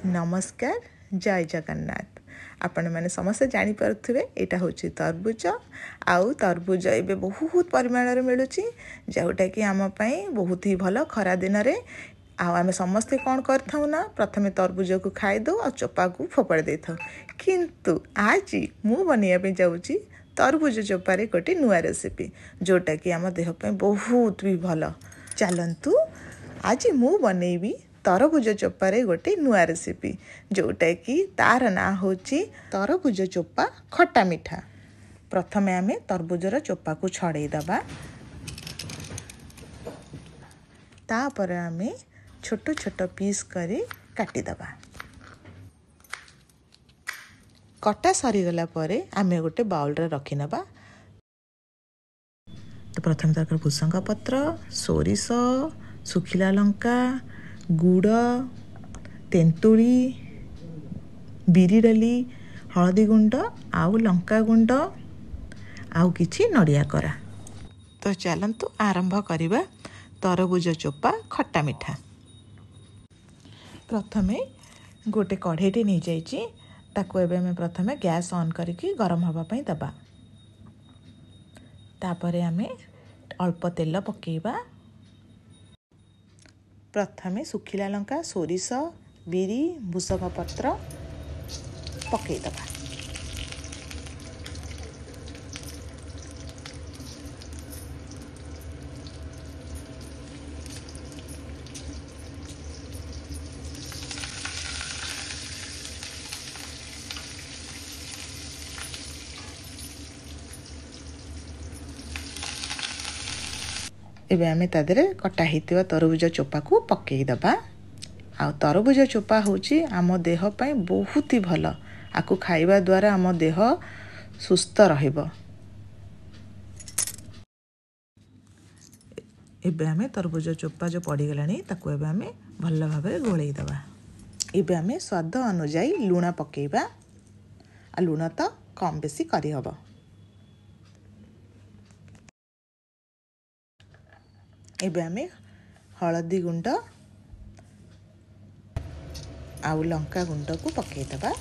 नमस्कार जय जगन्नाथ। आपण मैंने समस्त जानीपे यहाँ हूँ तरबुज आउ तरबुज ए बहुत परिमाण मिलूँ जोटा कि आमपाई बहुत ही भल खरा दिन में आम समस्ते कौन कर ना प्रथम तरबुज को खाईदे और चोपा को फोपाड़ दे था किंतु आज मु बनवाई जाऊँगी तरबुज चोपारे गोटे नुआ रेसिपी जोटा कि आम देहपाई बहुत भी भल। चलतु आज मु बनैबी तरबुज चोपारे गोटे नुआ रेसिपी जोटा कि तार ना हूँ तरबुज चोपा खट्टा मिठा। प्रथम आम तरबुजर चोपा को छड़े दबा तापर आम छोट छोट पीस करी काटिदबा। कटा सरीगला परे आम गोटे बाउल रे रखी नबा। तो प्रथम तरह भूसंग पत्र सोरिष सुखिला लंका गुड़ तेंतुली बिरी डाली हलदी गुंड आउ लंका गुंड आउ किछि नड़िया करा। तो चलतु आरंभ करिबा तरबुज चोपा खट्टा मिठा। प्रथमे गोटे कढ़ईटे नहीं जाइए ताको एबे में प्रथमे गैस ऑन करके गरम हवा पई दबा। तापरे आमे अल्प तेल पकेबा। प्रथमे सुखिला लंका सोरिष बिरी भूसंग पत्र पकेदबा। एबे आमे तादरे कटा हितिवा तरबुज चोपा को पकेई दबा। आ तरबुज चोपा होची आम देह पई बहुत ही भल। आकु खाइबा द्वारा आम देह सुस्थ रहिबो। एबे आमे तरबुज चोपा जो पड़ी गलानी ताकु एबे आमे भल भाबरे गोळेई दबा। एबे आमे स्वाद अनुसार लूण पकेइबा। आ लूण तो कम बेसी करी हबो। एबे आमे हलदी गुंड आउ लंका गुंड को पकई दबा।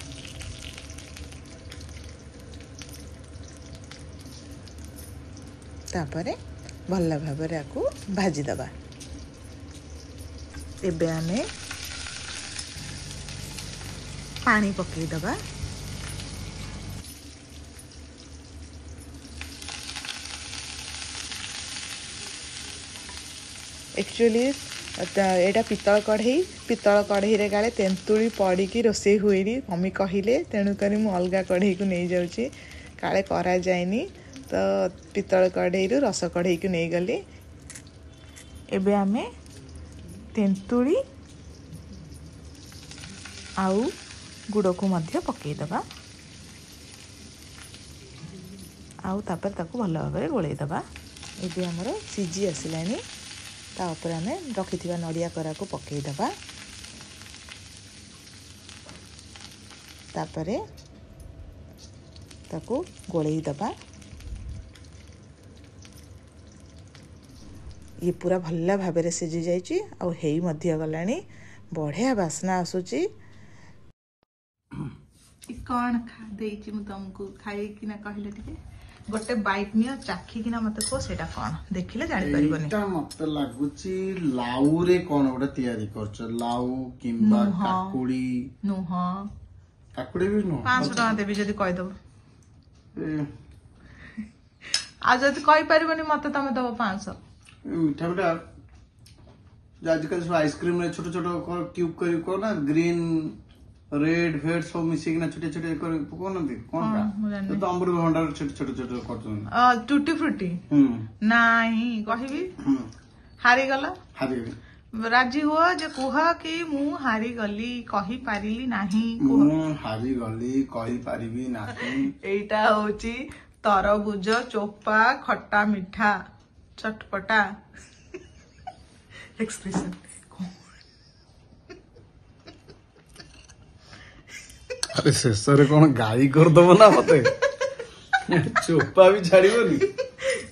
तापरे भल भाबरे आकु भाजी दबा। एबे आमे पानी पकई दबा। एक्चुअली एटा पितल कढ़ई रे गाले तेंतुली पड़ी की रोसे हुएनी मम्मी कहले तेणुक मु अलगा कढ़ई को नहीं जाऊँगी काले करा जाएनी तो पितल कढ़ई रु रस कढ़ई को नहीं गली। एबे आमे तेंतुली आउ गुड़ को मध्य पकई दबा। आउ तापर ताकू भल भाबरे गोळेई दबा। एबे हमर सिजी आसिलानी तापर आमे रखिथिबा नड़िया करा को पकई दबा। तापरे ताकू गोळेई दबा। ये पूरा भल्ला भाबरे सिजी जाइची आ हेई मध्य गलानी बढ़िया बासना आसुची। कौन खा देइची मु तुमको खाई कि ना कहले टिके गोटे बाइट नियो चाखी कि ना मते को सेटा कौन देखिले जानि परिबनी। एटा मते लागुची लाउ रे कोन ओडा तयारी करछ लाउ किंबा काकुड़ी नुह काकुड़ी भी नु 500 टका देबी जदी कहि दबो। आ जदी कहि परिबनी मते तमे दबो 500। मिठा मिठा आजकल सब आइसक्रीम रे छोटे छोटे क्यूब करी को ना ग्रीन रेड फेड सब मिसी ना छोटे छोटे कर कोनंती कोनटा तो अमृत भंडार छोटे छोटे करछन टूटी फ्रूटी नाही कहिबी हारी गला राजी हुआ जे कुहा कि मु हारी गली कहि पारिली नाही मु हारी गली कहि पारिबी नाही। एटा होची तरबुज चोपा खट्टा मिठा चटपटा एक्सप्रेशन। अरे शेषरे कौन गाई करदब ना मते चोपा भी छाड़बनी।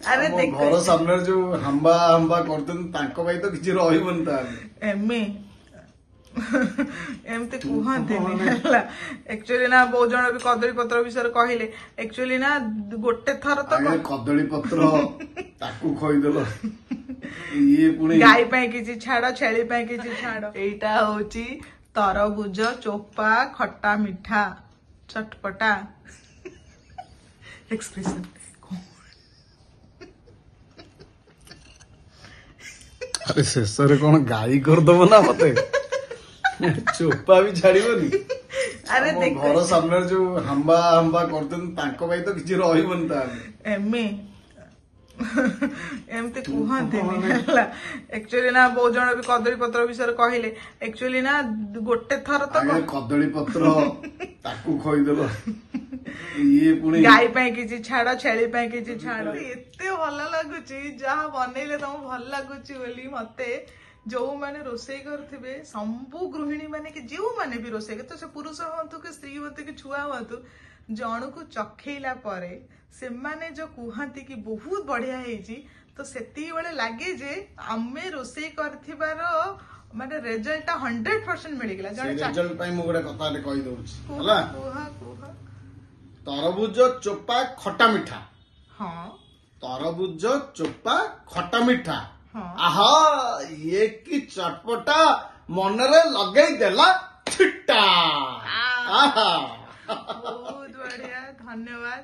अरे घर सामने जो हंबा हंबा करते तो किसी रही एमे एमती कहते एक्चुअली ना बहुत जन भी कदली पत्र विषय कहले एक्चुअली ना गोटे थर तो कदली पत्र ताकू खइदेलो ये पुणी गाई ପାଇଁ କିଛି ଛାଡ ଛେଳି ପାଇଁ କିଛି ଛାଡ ଏଇଟା ହଉଛି तरबुज चोपा खट्टा मीठा चटपटा एक्सप्रेशन अरे शेषरे कौन गाई करदब ना मते चोपा भी छाड़बनी अरे घर सामने जो हंबा हंबा करते तो किसी रही एमे एमती कहते एक्चुअली ना बहुत जन भी कदली पत्र विषय कहले एक्चुअली ना गोटे थर तो कदली पत्र ताकू खइदेलो ये पुणी गाई ପାଇଁ କିଛି ଛାଡ ଛେଳି ପାଇଁ କିଛି ଛାଡ ଏତେ ଭଲ ଲାଗୁଛି ଯାହା ବନେଇଲେ ତମକୁ ଭଲ ଲାଗୁଛି ବୋଲି ମତେ ଯୋଉମାନେ ରୋଷେଇ କରୁଥିବେ ସବୁ ଗୃହିଣୀ ମାନେ କି ଯୋଉମାନେ ବି ରୋଷେଇ ତ ସେ ପୁରୁଷ ହୁଅନ୍ତୁ କି ସ୍ତ୍ରୀ ହୁଅନ୍ତୁ କି ଛୁଆ हुअतु ଜଣକୁ ଚଖେଇଲା ପରେ ସେମାନେ जो କୁହନ୍ତି କି ବହୁତ ବଢିଆ ହେଇଛି ତ ସେତିକି ବେଳେ ଲାଗେ ଯେ ଆମେ ରୋଷେଇ କରିଥିବାର ମାନେ ରେଜଲ୍ଟ 100% मिलिगला जण रिजल्ट ପାଇଁ ମୁଁ ଗୋଟେ କଥାଟେ କହି ଦଉଛି ହେଲା तरबुज चोपा खट्टा मीठा हाँ तरबुज चोपा खट्टा मीठा हाँ आहा ये की चटपटा मनरे लगई देला छिट्टा बहुत बढ़िया धन्यवाद।